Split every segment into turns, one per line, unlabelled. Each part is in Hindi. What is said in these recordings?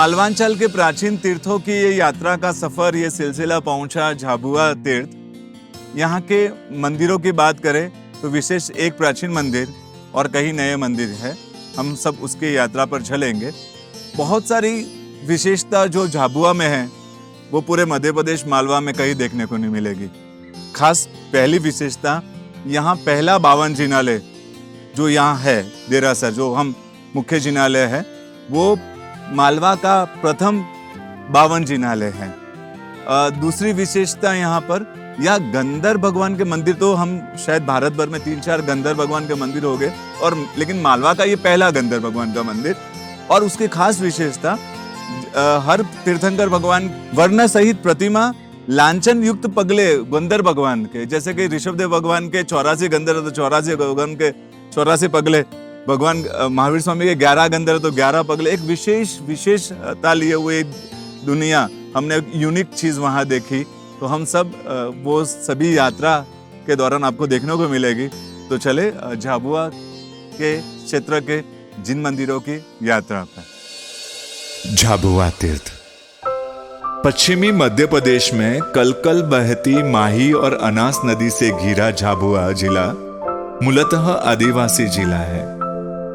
मालवांचल के प्राचीन तीर्थों की ये यात्रा का सफर, ये सिलसिला पहुंचा झाबुआ तीर्थ। यहाँ के मंदिरों की बात करें तो विशेष एक प्राचीन मंदिर और कई नए मंदिर है। हम सब उसकी यात्रा पर चलेंगे। बहुत सारी विशेषता जो झाबुआ में है वो पूरे मध्य प्रदेश मालवा में कहीं देखने को नहीं मिलेगी। खास पहली विशेषता, यहाँ पहला 52 जिनालय जो यहाँ है, देरासर जो हम मुख्य जिनालय है, वो मालवा का प्रथम 52 जिनालय है। दूसरी विशेषता यहाँ पर, यह गंधर्व भगवान के मंदिर, तो हम शायद भारत भर में 3-4 गंधर्व भगवान के मंदिर हो गए, और लेकिन मालवा का ये पहला गंधर्व भगवान का मंदिर। और उसकी खास विशेषता, हर तीर्थंकर भगवान वर्ण सहित प्रतिमा लांछन युक्त पगले गंधर्व भगवान के, जैसे कि ऋषभदेव भगवान के 84 गंधर्व तो 84 भगवान के 84 पगले, भगवान महावीर स्वामी के 11 गंधर्व तो 11 पगले। एक विशेषता लिए हुए दुनिया, हमने एक यूनिक चीज वहां देखी। तो हम सब वो सभी यात्रा के दौरान आपको देखने को मिलेगी। तो चले झाबुआ के क्षेत्र के जिन मंदिरों की यात्रा पर।
झाबुआ तीर्थ पश्चिमी मध्य प्रदेश में कलकल बहती माही और अनास नदी से घिरा झाबुआ जिला मूलतः आदिवासी जिला है।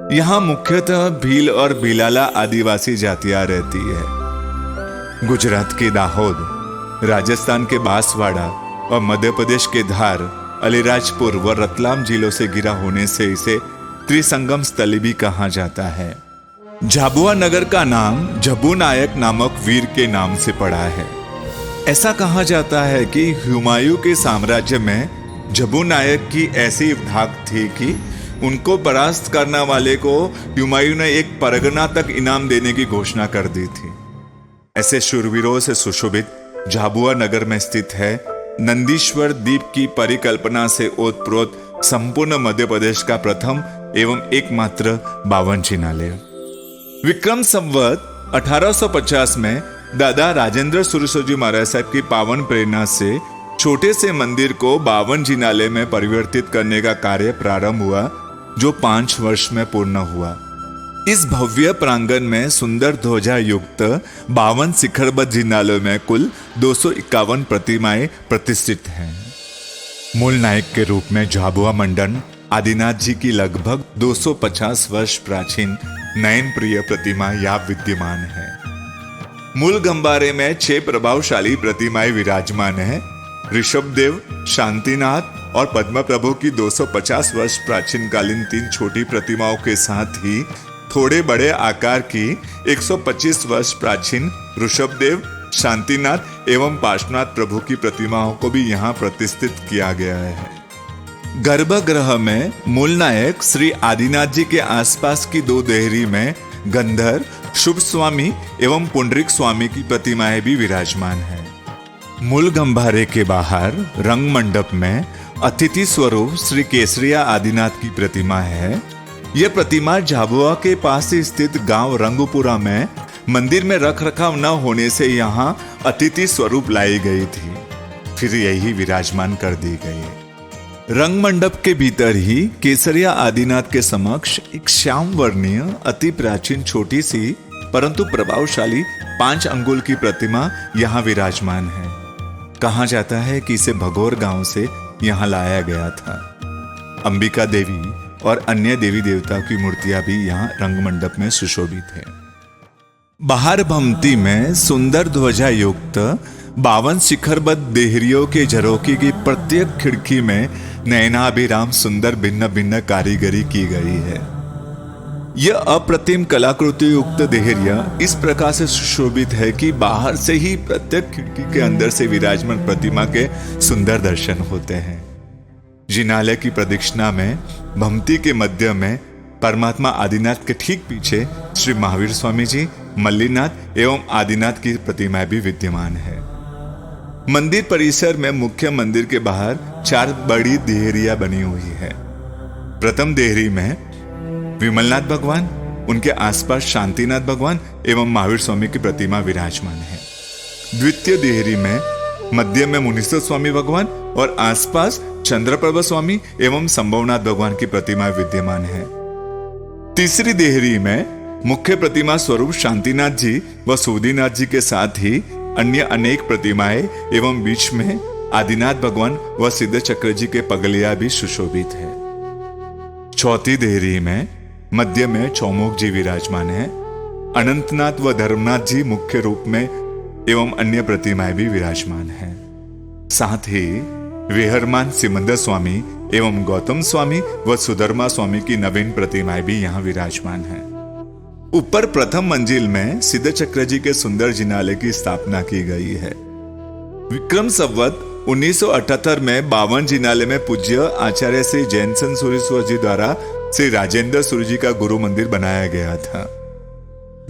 यहाँ मुख्यतः भील और भीलाला आदिवासी जातियां रहती है। गुजरात के दाहोद, राजस्थान के बांसवाड़ा और मध्य प्रदेश के धार, अलीराजपुर व रतलाम जिलों से घिरा होने से इसे त्रिसंगम स्थली भी कहा जाता है। झाबुआ नगर का नाम झब्बू नायक नामक वीर के नाम से पड़ा है। ऐसा कहा जाता है कि हुमायूं के साम्राज्य में झब्बू नायक की ऐसी धाक थी कि उनको परास्त करने वाले को हुमायूं ने एक परगना तक इनाम देने की घोषणा कर दी थी। ऐसे शूरवीरों से सुशोभित झाबुआ नगर में स्थित है नंदीश्वर द्वीप की परिकल्पना से ओतप्रोत संपूर्ण मध्य प्रदेश का प्रथम एवं एकमात्र 52 जिनालय। विक्रम संवत 1850 में दादा राजेंद्र सुरसोजी महाराज साहब की पावन प्रेरणा से छोटे से मंदिर को 52 जिनालय में परिवर्तित करने का कार्य प्रारंभ हुआ, जो 5 वर्ष में पूर्ण हुआ। इस भव्य प्रांगण में सुंदर ध्वजा युक्त 52 शिखरबद्ध जिनालयों में कुल 251 प्रतिमाएं प्रतिष्ठित हैं। मूल नायक के रूप में झाबुआ मंडन आदिनाथ जी की लगभग 250 वर्ष प्राचीन नयन प्रिय प्रतिमा यहाँ विद्यमान है। मूल गंबारे में 6 प्रभावशाली प्रतिमाएं विराजमान है। ऋषभदेव, शांतिनाथ और पद्म प्रभु की 250 वर्ष प्राचीन कालीन 3 छोटी प्रतिमाओं के साथ ही थोड़े बड़े आकार की 125 वर्ष प्राचीन ऋषभदेव, शांतिनाथ एवं पार्श्वनाथ प्रभु की प्रतिमाओं को भी यहाँ प्रतिष्ठित किया गया है। गर्भगृह में मूल नायक श्री आदिनाथ जी के आसपास की 2 देहरी में गंधर, शुभ स्वामी एवं पुंडरीक स्वामी की प्रतिमाएं भी विराजमान है। मूल गंभारे के बाहर रंग मंडप में अतिथि स्वरूप श्री केसरिया आदिनाथ की प्रतिमा है। यह प्रतिमा झाबुआ के पास स्थित गांव रंगपुरा में मंदिर में रख रखाव न होने से यहाँ अतिथि स्वरूप लाई गई थी, फिर यही विराजमान कर दी गई। रंग मंडप के भीतर ही केसरिया आदिनाथ के समक्ष एक श्याम वर्णीय अति प्राचीन छोटी सी परंतु प्रभावशाली 5 अंगुल की प्रतिमा यहाँ विराजमान है। कहा जाता है कि इसे भगोर गांव से यहाँ लाया गया था। अंबिका देवी और अन्य देवी देवताओं की मूर्तियां भी यहाँ रंग मंडप में सुशोभित है। बाहर भमती में सुंदर ध्वजा युक्त 52 शिखरबद्ध देहरियों के झरोखे की प्रत्येक खिड़की में नयनाभिराम सुंदर भिन्न भिन्न कारीगरी की गई है। यह अप्रतिम कलाकृति युक्त देहरिया इस प्रकार से सुशोभित है कि बाहर से ही प्रत्येक खिड़की के अंदर से विराजमान प्रतिमा के सुंदर दर्शन होते हैं। जिनालय की प्रदक्षिणा में भमती के मध्य में परमात्मा आदिनाथ के ठीक पीछे श्री महावीर स्वामी जी, मल्लीनाथ एवं आदिनाथ की प्रतिमाएं भी विद्यमान है। मंदिर परिसर में मुख्य मंदिर के बाहर 4 बड़ी देहरियां बनी हुई है। प्रथम देहरी में विमलनाथ भगवान, उनके आसपास शांतिनाथ भगवान एवं महावीर स्वामी की प्रतिमा विराजमान है। द्वितीय देहरी में मध्य में मुनीश्वर स्वामी भगवान और आसपास चंद्रप्रभ स्वामी एवं संभवनाथ भगवान की प्रतिमा विद्यमान है। तीसरी देहरी में मुख्य प्रतिमा स्वरूप शांतिनाथ जी व सूदीनाथ जी के साथ ही अन्य अनेक प्रतिमाएं एवं बीच में आदिनाथ भगवान व सिद्ध चक्र जी के पगलिया भी सुशोभित है। चौथी देहरी में मध्य में चौमुख जी विराजमान है। अनंतनाथ व धर्मनाथ जी मुख्य रूप में एवं अन्य प्रतिमाएं भी विराजमान हैं। साथ ही विहरमान सिमंदर स्वामी एवं गौतम स्वामी व सुधर्मा स्वामी की नवीन प्रतिमाएं भी यहाँ विराजमान हैं। ऊपर प्रथम मंजिल में सिद्ध चक्र जी के सुंदर जिनालय की स्थापना की गई है। विक्रम संवत 1978 में 52 जिनालय में पूज्य आचार्य श्री जैनसन सूरीश्वर जी द्वारा श्री राजेंद्र सूरी जी का गुरु मंदिर बनाया गया था।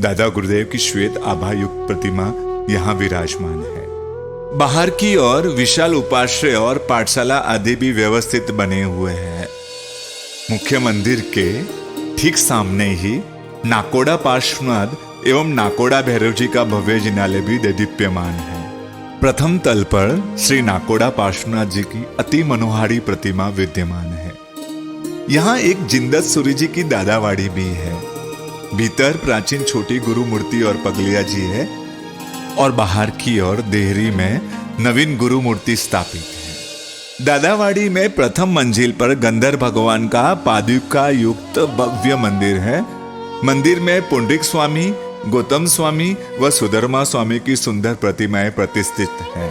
दादा गुरुदेव की श्वेत आभा युक्त प्रतिमा यहाँ विराजमान है। बाहर की ओर विशाल उपाश्रय और पाठशाला आदि भी व्यवस्थित बने हुए हैं। मुख्य मंदिर के ठीक सामने ही नाकोड़ा पार्श्वनाथ एवं नाकोड़ा भैरव जी का भव्य जिनालय भी देदीप्यमान है। प्रथम तल पर श्री नाकोड़ा पार्श्वनाथ जी की अति मनोहारी प्रतिमा विद्यमान है। यहाँ एक जिंदत सूरी जी की दादावाड़ी भी है। भीतर प्राचीन छोटी गुरु मूर्ति और पगलिया जी है और बाहर की ओर देहरी में नवीन गुरु मूर्ति स्थापित है। दादावाड़ी में प्रथम मंजिल पर गंधर भगवान का पादुका युक्त भव्य मंदिर है। मंदिर में पुंडरीक स्वामी, गौतम स्वामी व सुधर्मा स्वामी की सुंदर प्रतिमाएं प्रतिष्ठित हैं,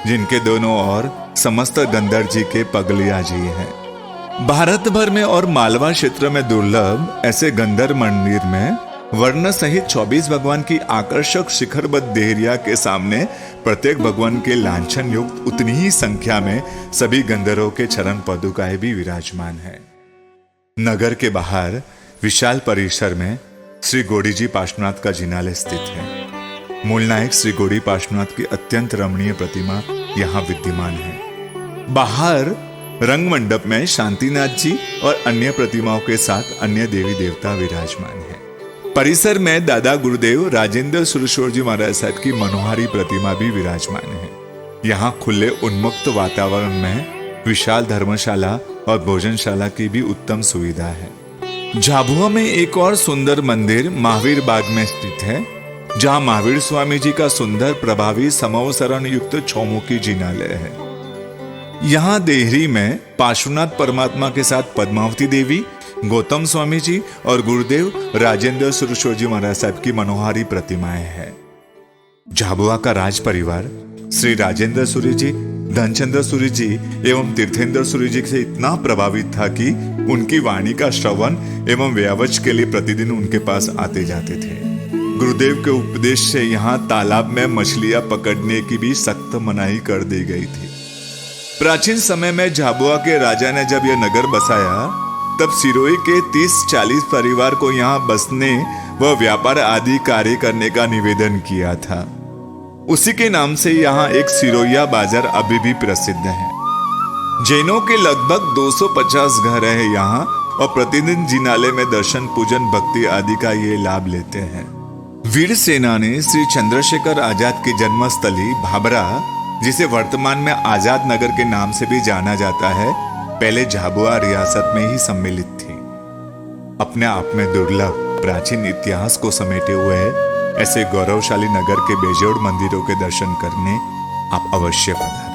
जिनके दोनों ओर समस्त गंधर जी के पगलिया जी हैं। भारत भर में और मालवा क्षेत्र में दुर्लभ ऐसे गंधर मंदिर में वर्ण सहित 24 भगवान की आकर्षक शिखरबद्ध देहरिया के सामने प्रत्येक भगवान के लांछन युक्त उतनी ही संख्या में सभी गंधर्वों के चरण पादुकाएं भी विराजमान है। नगर के बाहर विशाल परिसर में श्री गौड़ी जी पार्श्वनाथ का जिनालय स्थित है। मूल नायक श्री गौड़ी पार्श्वनाथ की अत्यंत रमणीय प्रतिमा यहाँ विद्यमान है। बाहर रंग मंडप में शांतिनाथ जी और अन्य प्रतिमाओं के साथ अन्य देवी देवता विराजमान है। परिसर में दादा गुरुदेव राजेंद्र सूरीश्वर जी महाराज साहब की मनोहारी प्रतिमा भी विराजमान है। यहाँ खुले उन्मुक्त वातावरण में विशाल धर्मशाला और भोजनशाला की भी उत्तम सुविधा है। झाबुआ में एक और सुंदर मंदिर महावीर बाग में स्थित है, जहाँ महावीर स्वामी जी का सुंदर प्रभावी समवसरण युक्त चौमुखी जिनालय है। यहाँ देहरी में पार्श्वनाथ परमात्मा के साथ पद्मावती देवी, गौतम स्वामी जी और गुरुदेव राजेंद्र सूरीश्वर जी महाराज साहब की मनोहारी प्रतिमाएं हैं। झाबुआ का राज परिवार श्री राजेंद्र सूरी जी, धनचंद्र सूरी जी एवं तीर्थेंद्र सूरी जी से इतना प्रभावित था कि उनकी वाणी का श्रवण एवं व्यावच के लिए प्रतिदिन उनके पास आते जाते थे। गुरुदेव के उपदेश से यहाँ तालाब में मछलियां पकड़ने की भी सख्त मनाही कर दी गई थी। प्राचीन समय में झाबुआ के राजा ने जब यह नगर बसाया, तब सिरोही के 30-40 परिवार को यहाँ बसने व व्यापार आदि कार्य करने का निवेदन किया था। उसी के नाम से यहाँ एक सिरोया बाजार अभी भी प्रसिद्ध है। जैनों के लगभग 250 घर है यहाँ और प्रतिदिन जिनालय में दर्शन, पूजन, भक्ति आदि का ये लाभ लेते हैं। वीर सेनानी श्री चंद्रशेखर आजाद की जन्मस्थली भाबरा, जिसे वर्तमान में आजाद नगर के नाम से भी जाना जाता है, पहले झाबुआ रियासत में ही सम्मिलित थी। अपने आप में दुर्लभ प्राचीन इतिहास को समेटे हुए ऐसे गौरवशाली नगर के बेजोड़ मंदिरों के दर्शन करने आप अवश्य पधारें।